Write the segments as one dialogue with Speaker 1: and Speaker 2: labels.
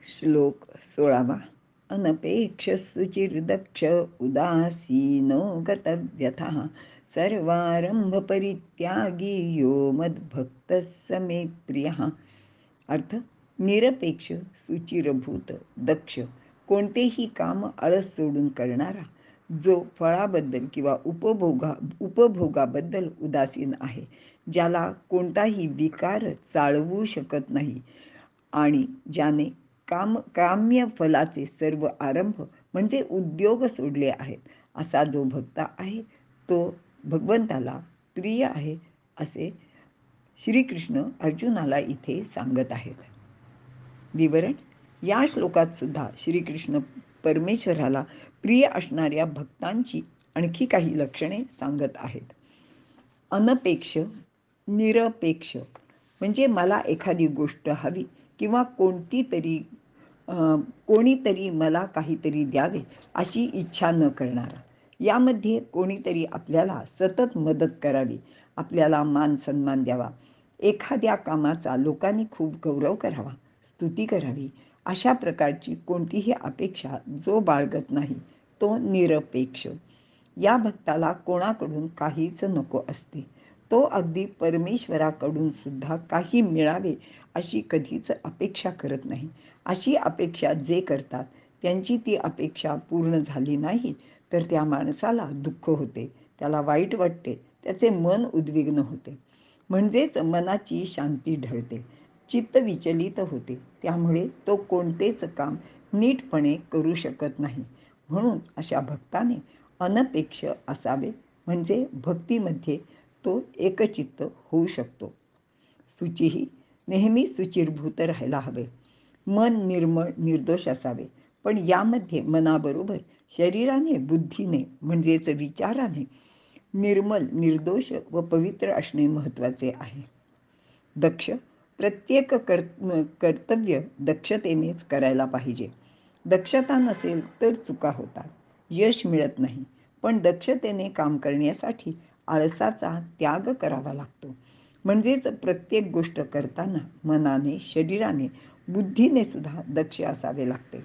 Speaker 1: श्लोक 16वा. अनपेक्ष सुचिर्दक्ष उदासीनो गतव्यथः सर्वारंभ परित्यागी यो मद्भक्तः स मे प्रियः. अर्थ: निरपेक्ष, सुचिरभूत, दक्ष, कोणतेही काम आळस सोडून करणारा, जो फळाबद्दल किंवा उपभोगाबद्दल उदासीन आहे, ज्याला कोणताही विकार चाळवू शकत नाही आणि ज्याने काम्य फलाचे सर्व आरंभ म्हणजे उद्योग सोडले आहेत, असा जो भक्त आहे तो भगवंताला प्रिय आहे, असे श्रीकृष्ण अर्जुनाला इथे सांगत आहेत. विवरण: या श्लोकात सुद्धा श्रीकृष्ण परमेश्वराला प्रिय असणाऱ्या भक्तांची आणखी काही लक्षणे सांगत आहेत. अनपेक्ष, निरपेक्ष म्हणजे मला एखादी गोष्ट हवी किंवा कोणीतरी मला काहीतरी द्यावे अशी इच्छा न करणारा. यामध्ये कोणीतरी आपल्याला सतत मदत करावी, आपल्याला मान सन्मान द्यावा, एखाद्या कामाचा लोकांनी खूप गौरव करावा, स्तुती करावी, अशा प्रकारची कोणतीही अपेक्षा जो बाळगत नाही तो निरपेक्ष. या भक्ताला कोणाकडून काहीच नको असते. तो अगदी परमेश्वराकडून सुद्धा काही मिळावे अशी कधीच अपेक्षा करत नाही. अशी अपेक्षा जे करतात त्यांची ती अपेक्षा पूर्ण झाली नाही तर त्या माणसाला दुःख होते, त्याला वाईट वाटते, त्याचे मन उद्विग्न होते, म्हणजेच मनाची शांती ढळते, चित्त विचलित होते. त्यामुळे तो कोणतेच काम नीटपणे करू शकत नाही. म्हणून अशा भक्ताने अनपेक्ष असावे, म्हणजे भक्तीमध्ये तो एकचित्त होऊ शकतो. सुचीही नेहमी सुचिरभूत राहायला हवे. मन निर्मळ निर्दोष असावे, पण यामध्ये मनाबरोबर शरीराने, बुद्धीने म्हणजेच विचाराने निर्मल, निर्दोष व पवित्र असणे महत्त्वाचे आहे. दक्ष, प्रत्येक कर्तव्य दक्षतेनेच करायला पाहिजे. दक्षता नसेल तर चुका होतात, यश मिळत नाही. पण दक्षतेने काम करण्यासाठी आळसाचा त्याग करावा लागतो. म्हणजेच प्रत्येक गोष्ट करताना मनाने, शरीराने, बुद्धीने सुद्धा दक्ष असावे लागते.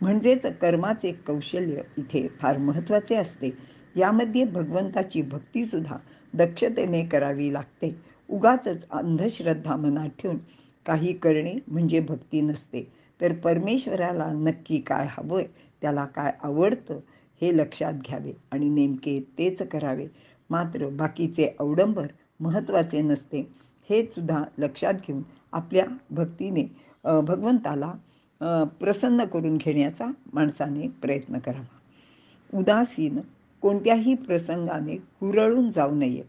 Speaker 1: म्हणजेच कर्माचे कौशल्य इथे फार महत्त्वाचे असते. यामध्ये भगवंताची भक्तीसुद्धा दक्षतेने करावी लागते. उगाचच अंधश्रद्धा मनात ठेवून काही करणे म्हणजे भक्ती नसते. तर परमेश्वराला नक्की काय हवंय, त्याला काय आवडतं हे लक्षात घ्यावे आणि नेमके तेच करावे. मात्र बाकीचे अवडंबर महत्त्वाचे नसते हे सुद्धा लक्षात घेऊन आपल्या भक्तीने भगवंताला प्रसन्न करून घेण्याचा माणसाने प्रयत्न करावा. उदासीन, कोणत्याही प्रसंगाने हुरळून जाऊ नये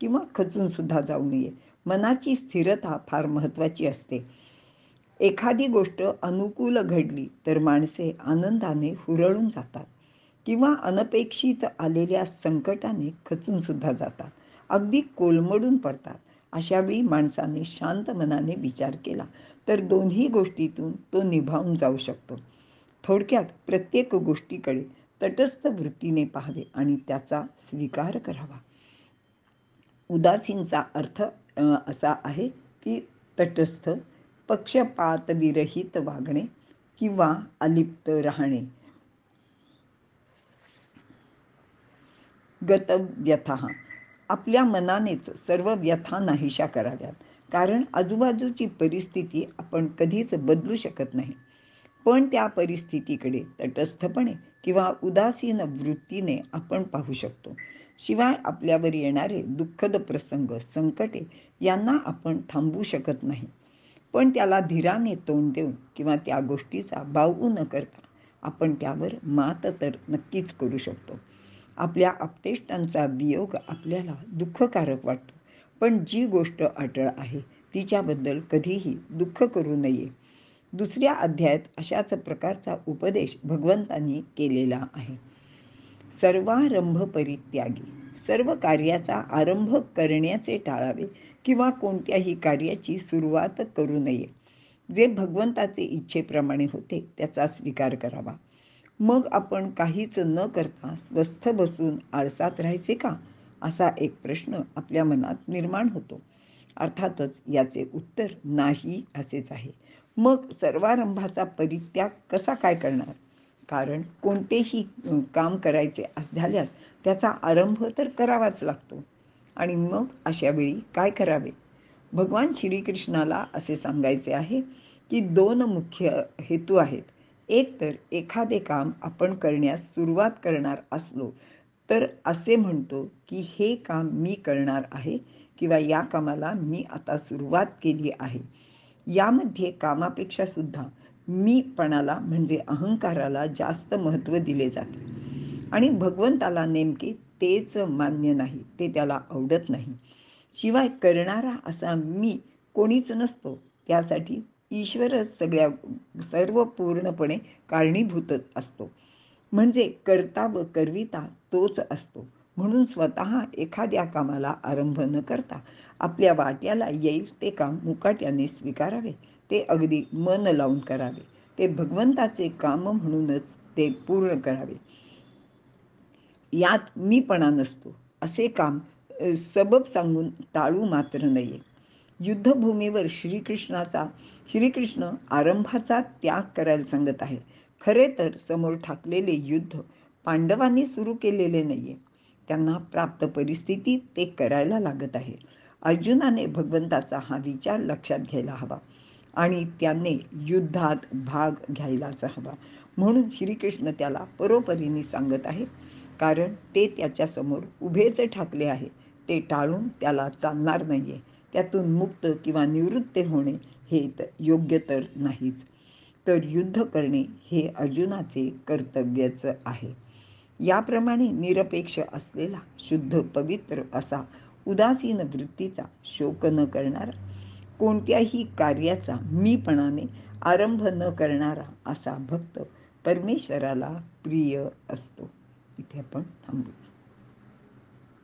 Speaker 1: किंवा खचून सुद्धा जाऊ नये. मनाची स्थिरता फार महत्त्वाची असते. एखादी गोष्ट अनुकूल घडली तर माणसे आनंदाने हुरळून जातात किंवा अनपेक्षित आलेल्या संकटाने खचून सुद्धा जातात, अगदी कोलमडून पडतात. अशावेळी माणसाने शांत मनाने विचार केला तर दोन्ही गोष्टीतून तो निभावून जाऊ शकतो. थोडक्यात प्रत्येक गोष्टीकडे तटस्थ वृत्तीने पाहावे आणि त्याचा स्वीकार करावा. उदासीनचा अर्थ असा आहे की तटस्थ, पक्षपातविरहित वागणे किंवा अलिप्त राहणे. गतव्यथा, आपल्या मनानेच सर्व व्यथा नाहीशा कराव्यात. कारण आजूबाजूची परिस्थिती आपण कधीच बदलू शकत नाही. पण त्या परिस्थितीकडे तटस्थपणे किंवा उदासीन वृत्तीने आपण पाहू शकतो. शिवाय आपल्यावर येणारे दुःखद प्रसंग, संकटे यांना आपण थांबवू शकत नाही. पण त्याला धीराने तोंड देऊन किंवा त्या गोष्टीचा बावू न करता आपण त्यावर मात तर नक्कीच करू शकतो. आपल्या आप्तेष्टांचा वियोग आपल्याला दुःखकारक वाटतो, पण जी गोष्ट अटळ आहे तिच्याबद्दल कधीही दुःख करू नये. दुसऱ्या अध्यायात अशाच प्रकारचा उपदेश भगवंतांनी केलेला आहे. सर्वारंभ परित्यागी, सर्व कार्याचा आरंभ करण्याचे टाळावे किंवा कोणत्याही कार्याची सुरुवात करू नये. जे भगवंताचे इच्छेप्रमाणे होते त्याचा स्वीकार करावा. मग आपण काहीच न करता स्वस्थ बसून आळसात राहायचे का, असा एक प्रश्न आपल्या मनात निर्माण होतो. अर्थातच याचे उत्तर नाही असेच आहे. मग सर्वारंभाचा परित्याग कसा काय करणार? कारण कोणतेही काम करायचे झाल्यास त्याचा आरंभ तर करावाच लागतो. आणि मग अशा वेळी काय करावे? भगवान श्रीकृष्णाला असे सांगायचे आहे की 2 मुख्य हेतू आहेत. एक तर एखादे काम आपण करण्यास सुरुवात करणार असलो तर असे म्हणतो की हे काम मी करणार आहे किंवा या कामाला मी आता सुरुवात केली आहे. यामध्ये कामापेक्षा सुद्धा मीपणाला म्हणजे अहंकाराला जास्त महत्त्व दिले जाते आणि भगवंताला नेमके तेच मान्य नाही, ते त्याला आवडत नाही. शिवाय करणारा असा मी कोणीच नसतो. त्यासाठी ईश्वरच सर्व पूर्णपणे कारणीभूत असतो. म्हणजे करता व करविता तोच असतो. म्हणून स्वतः एखाद्या कामाला आरंभ न करता आपल्या वाट्याला येईल ते काम मुकाट्याने स्वीकारावे. ते अगदी मन लावून करावे. ते भगवंताचे काम म्हणूनच ते पूर्ण करावे. यात मीपणा नसतो. असे काम सबब सांगून टाळू मात्र नये. युद्धभूमीवर श्रीकृष्ण आरंभाचा त्याग करायला सांगत आहे. खरे तर समोर ठाकलेले युद्ध पांडवांनी सुरू केलेले नाहीये. त्यांना प्राप्त परिस्थितीत ते करायला लागत आहे. अर्जुनाने भगवंताचा हा विचार लक्षात घ्यायला हवा आणि त्याने युद्धात भाग घ्यायलाच हवा. म्हणून श्रीकृष्ण त्याला परोपरीने सांगत आहे. कारण ते त्याच्यासमोर उभेच ठाकले आहे. ते टाळून त्याला चालणार नाहीये. त्यातून मुक्त किंवा निवृत्त होणे हे योग्य तर नाहीच. तर युद्ध करणे हे अर्जुनाचे कर्तव्यच आहे. याप्रमाणे निरपेक्ष असलेला, शुद्ध पवित्र असा, उदासीन वृत्तीचा, शोक न करणारा, कोणत्याही कार्याचा मीपणाने आरंभ न करणारा असा भक्त परमेश्वराला प्रिय असतो. इथे आपण थांबू.